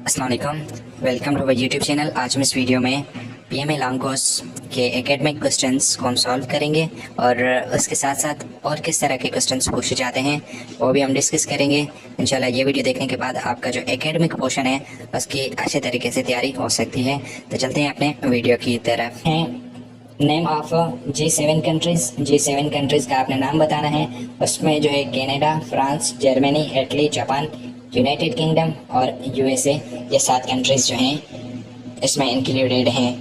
अस्सलाम वालेकुम, welcome to my YouTube channel. आज हम इस वीडियो में PMA लॉन्ग कोर्स के एकेडमिक क्वेश्चंस को हम सॉल्व करेंगे और उसके साथ साथ और किस तरह के क्वेश्चंस पूछे जाते हैं वो भी हम डिस्कस करेंगे इंशाल्लाह। ये वीडियो देखने के बाद आपका जो एकेडमिक पोर्शन है उसकी अच्छे तरीके से तैयारी हो सकती है। तो चलते हैं अपने वीडियो की तरफ। हैं name of G7 countries, G7 countries का आपने नाम बताना है। उसमें जो है Canada, France, Germany, Italy, Japan, United kingdom और USA, ये 7 कंट्रीज़ जो हैं इसमें इंक्लूडेड हैं।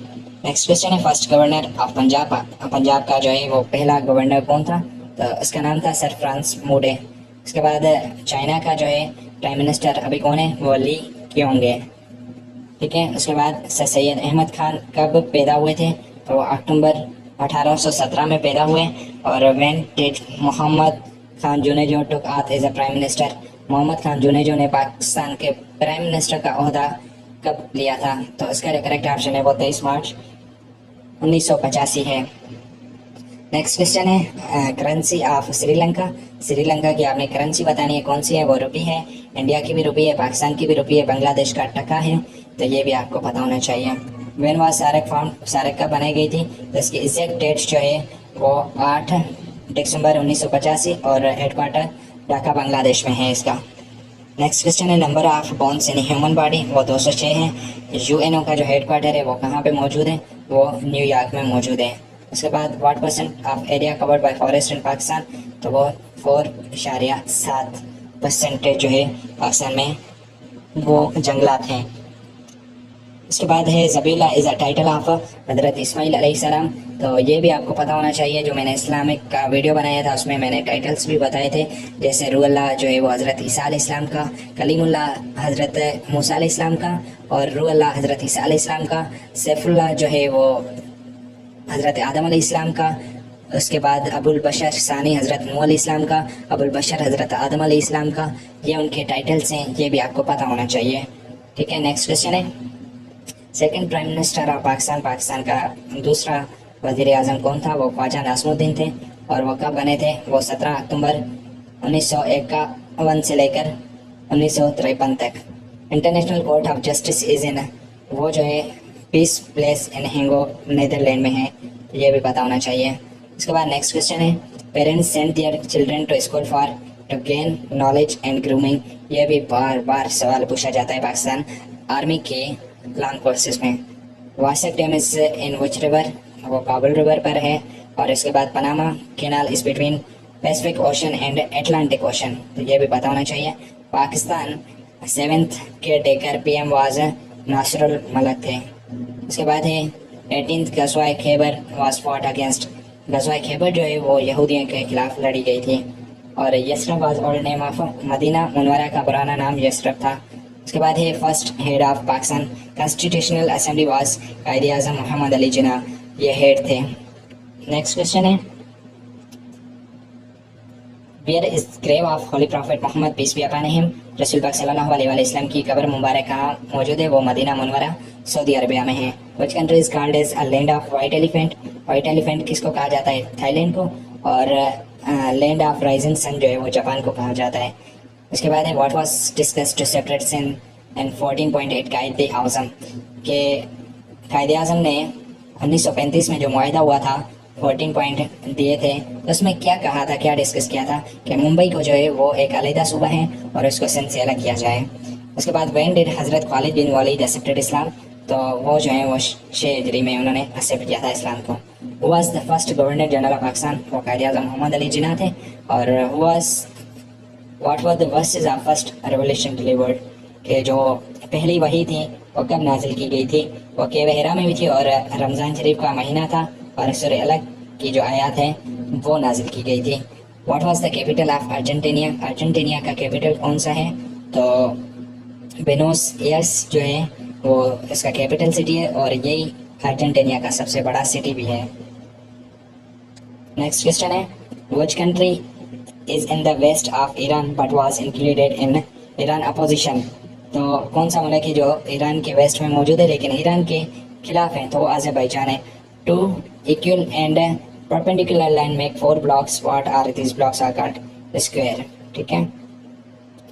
नेक्स्ट क्वेश्चन है first governor of Punjab. Punjab का जो है वो पहला गवर्नर कौन था? तो उसका नाम था सर फ्रांस मूडे। उसके बाद चाइना का जो है प्राइम मिनिस्टर अभी कौन है? वो ली क्योंग है। ठीक है। उसके बाद सर सैयद अहमद खान कब पैदा हुए थे? तो वो अक्टूबर 1817 में पैदा हुए। और when did Mohammad Khan Junejo took oath as a prime minister? Mohammad Khan Junejo ने पाकिस्तान के प्राइम मिनिस्टर का ओहदा कब लिया था? तो इसका जो करेक्ट ऑप्शन है वो 23 मार्च 1985 है। नेक्स्ट क्वेश्चन है करेंसी ऑफ श्रीलंका। श्रीलंका की आपने करेंसी बतानी है, कौन सी है? वो रुपी है। इंडिया की भी रुपी है, पाकिस्तान की भी रुपी है, बांग्लादेश का टका है। तो ये भी आपको पता होना चाहिए। When was SAARC form? SAARC कब बनाई गई थी? तो इसकी एग्जैक्ट डेट जो है वो 8 दिसंबर 1985 और हेडक्वार्टर ढाका बांग्लादेश में है इसका। नेक्स्ट क्वेश्चन है number of bones in human body, वो 206 है। UNO का जो हेडक्वार्टर है वो कहाँ पे मौजूद है? वो न्यूयॉर्क में मौजूद है। उसके बाद what percent of area covered by forest इन पाकिस्तान? तो वो 4.7% जो है पाकिस्तान में वो जंगलात हैं। उसके बाद है ज़बीला इज़ अ टाइटल ऑफ हज़रत इस्माइल अलैहिस्सलाम। तो ये भी आपको पता होना चाहिए। जो मैंने इस्लामिक का वीडियो बनाया था उसमें मैंने टाइटल्स भी बताए थे, जैसे रूअल्लाह जो है वो हज़रत ईसा अलैहिस्सलाम का, कलीमुल्लाह हज़रत मूसा अलैहिस्सलाम का और रूअल्लाह हज़रत ईसा अलैहिस्सलाम का, सैफुल्लाह जो है वो हज़रत आदम अलैहिस्सलाम का। उसके बाद अबुल बशर सानी हज़रत नूह अलैहिस्सलाम का, अबुल बशर हज़रत आदम अलैहिस्सलाम का। ये उनके टाइटल्स हैं, ये भी आपको पता होना चाहिए। ठीक है। नेक्स्ट क्वेश्चन है second prime minister of Pakistan. Pakistan का दूसरा वज़ीर आज़म कौन था? वो ख्वाजा नाज़मुद्दीन थे। और वो कब बने थे? वो 17 अक्टूबर 1951 से लेकर 1953 तक। International court of justice is in, वो जो है piece place in Hengo Netherlands में है। तो ये भी पता होना चाहिए। उसके बाद नेक्स्ट क्वेश्चन है parents send their children to school for to gain knowledge and grooming. ये भी बार बार सवाल पूछा जाता है पाकिस्तान आर्मी के लॉन्ग कोर्सेज में। Warsak dam is in which river? वो काबुल रिवर पर है। और इसके बाद Panama canal is between Pacific ocean and Atlantic ocean. तो ये भी पता होना चाहिए। Pakistan 7th caretaker PM was Nasirul Malak थे। उसके बाद है 18th Ghazwa Khaibar was fought against. Ghazwa Khaibar जो है वो यहूदियों के खिलाफ लड़ी गई थी। और Yasrib was old name of Madina Munawwara का पुराना नाम यसरफ था। उसके बाद है first head of Pakistan constitutional assembly was Quaid Azam Mohammad Ali Jinnah, ये हेड थे। नेक्स्ट क्वेश्चन है where is grave of holy prophet Mohammad peace be upon him? रसूल पाक सल्लल्लाहु अलैहि वसल्लम की कब्र मुबारक कहाँ मौजूद है? वो मदीना मुनव्वरा सऊदी अरबिया में है। Which country is called as a land of white elephant? White elephant किसको कहा जाता है? थाईलैंड को। और लैंड ऑफ राइजिंग सन जो है वो जापान को कहा जाता है। उसके बाद है what was discussed to separate Sindh and 14.8 Quaid-e आज़म के कायदे आज़म ने 1935 में जो मुआहिदा हुआ था 14 पॉइंट दिए थे, उसमें क्या कहा था, क्या डिस्कस किया था कि मुंबई को जो है वो एक अलहदा सूबा है और उसको सिंध से अलग किया जाए। उसके बाद व्हेन डिड हज़रत खालिद बिन वलीद एक्सेप्टेड इस्लाम? तो वो जो है वो 6 हिजरी में उन्होंने एक्सेप्ट किया था इस्लाम को। Who was the first governor general of Pakistan? वो कायदे आज़म मोहम्मद अली जिन्ना थे। और what was the versus of first revolution delivered? कि जो पहली वही थी वो कब नाजिल की गई थी? वो के वहरा में भी थी और रमज़ान शरीफ का महीना था और सूरह अलग की जो आयत है वो नाजिल की गई थी। What was the capital of अर्जेंटीनिया? अर्जेंटीनिया का कैपिटल कौन सा है? तो बेनोस एयर्स जो है वो इसका कैपिटल सिटी है और यही अर्जेंटीनिया का सबसे बड़ा सिटी भी है। नेक्स्ट क्वेश्चन है which country is in the west of Iran but was included in Iran opposition? तो कौन सा मुल्क है जो ईरान के वेस्ट में मौजूद है लेकिन ईरान के खिलाफ है? तो वो अज़रबैजान है। 2 equal and perpendicular line make 4 blocks. What are these blocks are called? Square. ठीक है।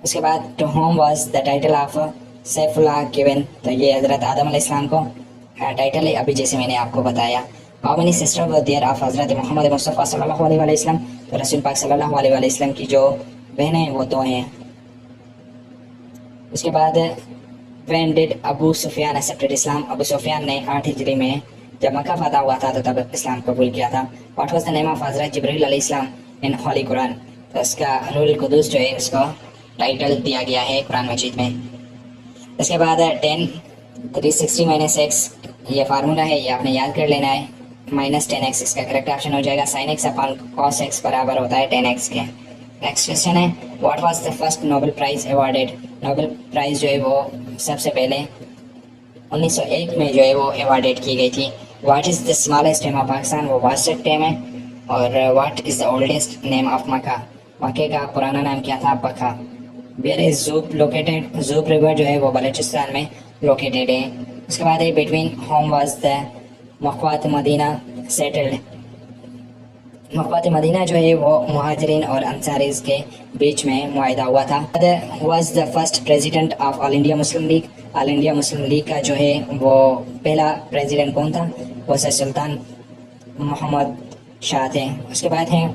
उसके बाद to whom was the title of Saifullah given, तो ये हज़रत आदम अलैहिस्सलाम को टाइटल है, अभी जैसे मैंने आपको बताया। How many sister were there of हज़रत मोहम्मद मुस्तफ़ा सल्लल्लाहु अलैहि वसल्लम, तो रसूल पाक सल्लल्लाहु अलैहि वसल्लम की जो बहनें हैं वो 2 हैं। उसके बाद when did Abu Sufyan accepted Islam, Abu Sufyan ने 8 हिजरी में जब मक्का फतह हुआ था तो तब इस्लाम कबूल किया था। What was the name of हज़रत जिब्रील अलैहिस्सलाम इन होली कुरान, तो इसका रूल कुदूस जो है उसको टाइटल दिया गया है कुरान मजीद में। इसके बाद 10 360 माइनस एक्स, ये फार्मूला है, ये आपने याद कर लेना है। माइनस 10x इसका करेक्ट ऑप्शन हो जाएगा। Sine x upon cos x बराबर होता है 10x के। नेक्स्ट क्वेश्चन है what was the first Nobel prize awarded, Nobel prize जो है वो सबसे पहले 1901 में जो है वो अवार्डेड की गई थी। What is the smallest dam of Pakistan, वो वास्टेड डैम है। और what is the oldest name of Makkah, मक्के का पुराना नाम क्या था, Bakkah. Where is Zhob located, Zhob river जो है वो बलूचिस्तान में लोकेटेड है। उसके बाद है between whom was the Mawakhat Madina settled, Mawakhat Madina जो है वो मुहाजिरीन और अंसारीज के बीच में मुआहिदा हुआ था। Was the first president of all India Muslim league, all India Muslim league का जो है वो पहला प्रेसिडेंट कौन था, वो सर सुल्तान मोहम्मद शाह थे। उसके बाद है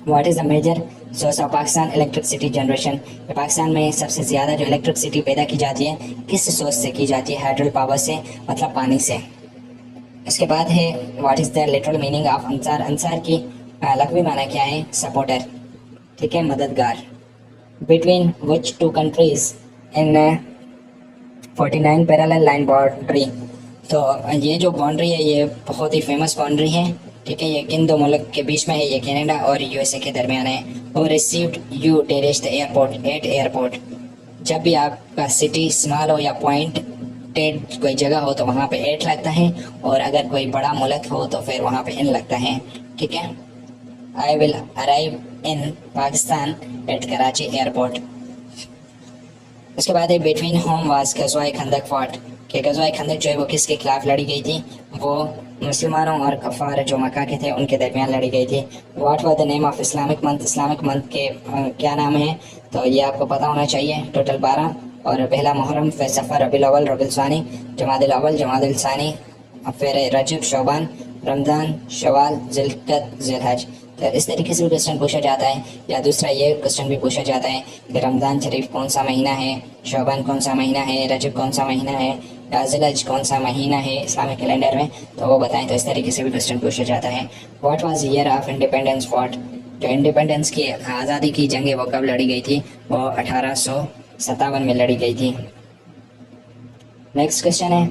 what is the major source of Pakistan electricity generation, Pakistan में सबसे ज़्यादा जो इलेक्ट्रिसिटी पैदा की जाती है किस सोर्स से की जाती है, हाइड्रो पावर से, मतलब पानी से। इसके बाद है what is the literal meaning of Ansar, Ansar की लघवी माना क्या है, सपोर्टर, ठीक है, मददगार। Between which 2 countries in 49 parallel line boundary, तो ये जो बाउंड्री है ये बहुत ही फेमस बाउंड्री है, ठीक है। ये किन 2 मुल्क के बीच में है, ये कनाडा और यूएसए के दरमियान है। और received you to reach the airport at airport, जब भी आपका सिटी स्मॉल हो या पॉइंट टेड कोई जगह हो तो वहाँ पे एट लगता है, और अगर कोई बड़ा मुल्क हो तो फिर वहाँ पे इन लगता है, ठीक है। I will arrive in Pakistan at Karachi airport. उसके बाद है बिटवीन होम वाज गज़वाए खंदक फॉट, कि गज़वाए खंदक जो है वो किसके खिलाफ लड़ी गई थी, वो मुसलमानों और कफ़ार जो मक्का के थे उनके दरमियान लड़ी गई थी। What was the name of Islamic month, Islamic month के क्या नाम है, तो ये आपको पता होना चाहिए। टोटल 12, और पहला मुहर्रम, फिर सफ़र, रबीउल अव्वल, रबीउल सानी, जमादुल अव्वल, जमादुल सानी, फिर रजब, शौबान, रमज़ान, शवाल, ज़िलक़द, ज़िलहज। तो इस तरीके से भी क्वेश्चन पूछा जाता है। या दूसरा ये क्वेश्चन भी पूछा जाता है कि रमज़ान शरीफ कौन सा महीना है, शौबान कौन सा महीना है, रजब कौन सा महीना है, या ज़िलहज कौन सा महीना है इस्लामिक कैलेंडर में, तो वो बताएं। तो इस तरीके से भी क्वेश्चन पूछा जाता है। What was year of independence fought, जो इंडिपेंडेंस की आज़ादी की जंग है वो कब लड़ी गई थी, वो 1857 में लड़ी गई थी। नेक्स्ट क्वेश्चन है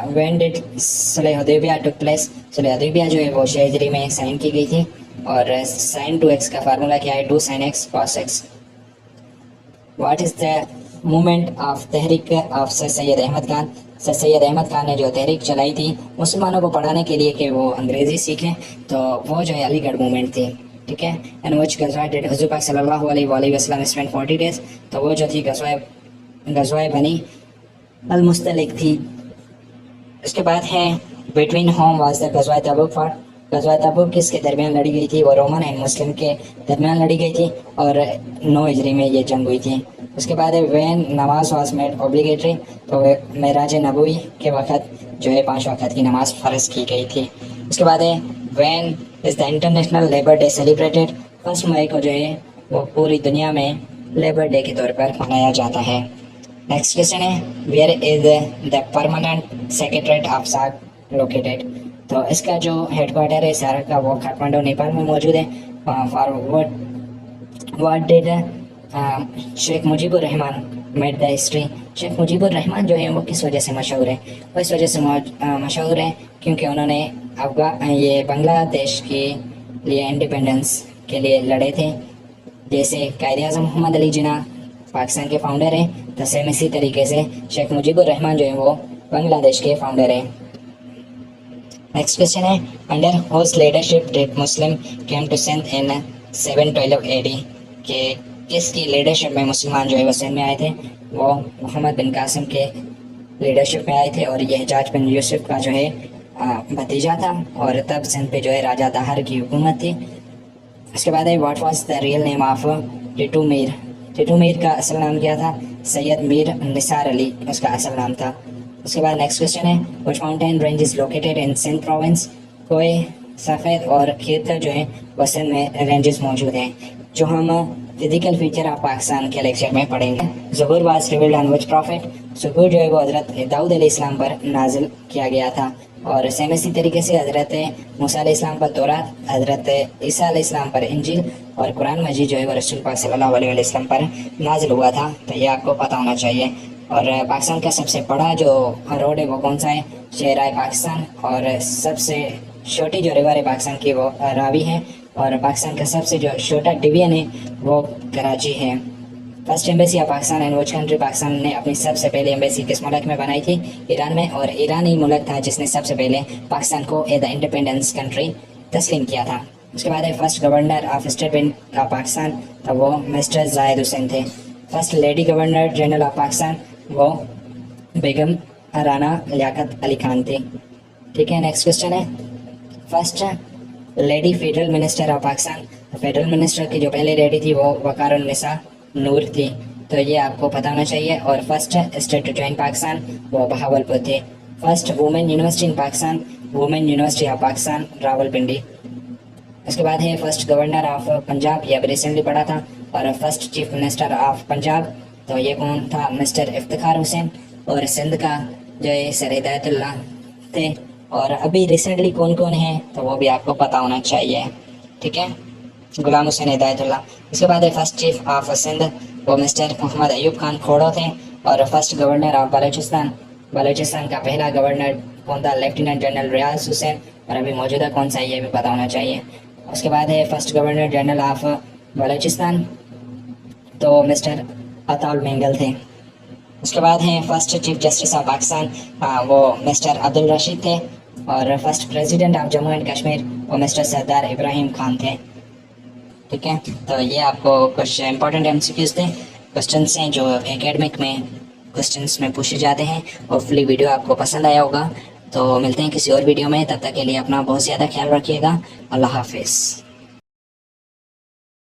when did Sulah Hudaibiya took place, Sulah Hudaibiya जो है वो 6 हिजरी में साइन की गई थी। और साइन 2x का फार्मूला क्या है, 2 sin x cos x। What is the movement of तहरीक of Sir Syed Ahmad Khan, Sir Syed Ahmad Khan ने जो तहरीक चलाई थी मुसलमानों को पढ़ाने के लिए कि वो अंग्रेज़ी सीखें, तो वो जो है अलीगढ़ मूवमेंट थी, ठीक है। एंड विच गज़वा डिड हुज़ूर पाक सल्लल्लाहु अलैहि वसल्लम स्पेंड 40 days, तो वो जो थी गज़वा बनी अल-मुस्तलिक थी। उसके बाद है between whom was the Ghazwa Tabuk fought, Ghazwa Tabuk किसके दरमियान लड़ी गई थी, वो रोमन एंड मुस्लिम के दरमियान लड़ी गई थी, और 9 हिजरी में ये जंग हुई थी। उसके बाद है व्हेन नमाज वाज मेड ऑब्लिगेटरी, तो मेराज नबवी के वक़्त जो है 5 वक़्त की नमाज फ़र्ज की गई थी। उसके बाद है when is the international labour day celebrated, 1 मई को जो है वो पूरी दुनिया में लेबर डे के तौर पर मनाया जाता है। नेक्स्ट क्वेश्चन है where is the permanent secretariat of SAARC located, तो इसका जो हेडक्वार्टर है सार्क का वो काठमांडू नेपाल में मौजूद है। For what did Sheikh Mujibur Rahman made the history, Sheikh Mujibur Rahman जो है वो किस वजह से मशहूर है, वो इस वजह से मशहूर है क्योंकि उन्होंने ये बांग्लादेश के लिए इंडिपेंडेंस के लिए लड़े थे। जैसे कायद आज़म मोहम्मद अली जिन्ना पाकिस्तान के फाउंडर हैं, तो सेम इसी तरीके से शेख मुजीबुर रहमान जो है वो बांग्लादेश के फाउंडर हैं। नेक्स्ट क्वेश्चन है under whose leadership did Muslim came to Sindh in 712 AD, के किसकी लीडरशिप में मुसलमान जो है वो सिंध में आए थे, वो मोहम्मद बिन कासिम के लीडरशिप में आए थे। और यह हज्जाज बिन यूसुफ का जो है भतीजा था, और तब सिंध पे जो है राजा दाहर की हुकूमत थी। उसके बाद है what was the real name of Titu Mir, Titu Mir का असल नाम क्या था, सैयद मीर निसार अली उसका असल नाम था। उसके बाद नेक्स्ट क्वेश्चन है, which mountain range is located in Sindh province. कोई सफ़ेद और खीरथर जो है वो सिंध में रेंजेस मौजूद हैं, जो हम फिजिकल फीचर ऑफ पाकिस्तान के लेक्चर में पढ़ेंगे। Zabur was revealed on which prophet. Zabur जो है वो हज़रत दाऊद अलैहिस्सलाम पर नाजिल किया गया था, और सेम इसी तरीके से हज़रत मूसा अलैहिस्सलाम पर तौरात, हज़रत ईसा अलैहिस्सलाम पर इंजील, और कुरान मजीद जो है वो रसूल पाक सल्लल्लाहु अलैहि वसल्लम पर नाजिल हुआ था। तो ये आपको पता होना चाहिए। और पाकिस्तान का सबसे बड़ा जो रोड है वो कौन सा है, शहर पाकिस्तान। और सबसे छोटी जो रिवर है पाकिस्तान की वो रावी है, और पाकिस्तान का सबसे जो छोटा डिवीजन है वो कराची है। First embassy of Pakistan and which country. Pakistan ने अपनी सबसे पहले एम्बेसी किस मुल्क में बनाई थी, ईरान में, और ईरान ही मुल्क था जिसने सबसे पहले पाकिस्तान को एज द इंडिपेंडेंस कंट्री तस्लीम किया था। उसके बाद है first governor of state bank of Pakistan, तो वो मिस्टर जाहिद हुसैन थे। First lady governor general of Pakistan वो बेगम राना लियाकत अली खान थी। ठीक है, नेक्स्ट क्वेश्चन है, first lady federal minister of Pakistan. Federal minister की जो पहली लेडी थी वो वकारुन्निसा नूर थी, तो ये आपको पता होना चाहिए। और first state to join Pakistan वो बहावलपुर थी। First women university in Pakistan, women university of Pakistan Rawalpindi. उसके बाद है फर्स्ट गवर्नर ऑफ पंजाब, ये अभी रिसेंटली पढ़ा था। और first chief minister of Punjab, तो ये कौन था, मिस्टर इफ्तिखार हुसैन। और सिंध का जो है सर हिदायतुल्लाह थे। और अभी रिसेंटली कौन कौन है तो वो भी आपको पता होना चाहिए। ठीक है, गुलाम हुसैन हिदायतुल्लाह। इसके बाद है फर्स्ट चीफ ऑफ सिंध, वो मिस्टर मोहम्मद अयूब खान खोड़ो थे। और first governor of Balochistan, Balochistan का पहला गवर्नर कौन था, लेफ्टिनेंट जनरल रियाज हुसैन। और अभी मौजूदा कौन सा है ये भी पता होना चाहिए। उसके बाद है first governor general of Balochistan, तो मिस्टर अताउल मेंगल थे। उसके बाद हैं first chief justice of Pakistan, वो मिस्टर अब्दुल रशीद थे। और first president of Jammu and Kashmir वो मिस्टर सरदार इब्राहिम खान थे। ठीक है, तो ये आपको कुछ इंपॉर्टेंट एमसीक्यूज थे, क्वेश्चंस हैं जो एकेडमिक में क्वेश्चंस में पूछे जाते हैं। होपफुली वीडियो आपको पसंद आया होगा। तो मिलते हैं किसी और वीडियो में, तब तक के लिए अपना बहुत ज़्यादा ख्याल रखिएगा। अल्लाह हाफिज़।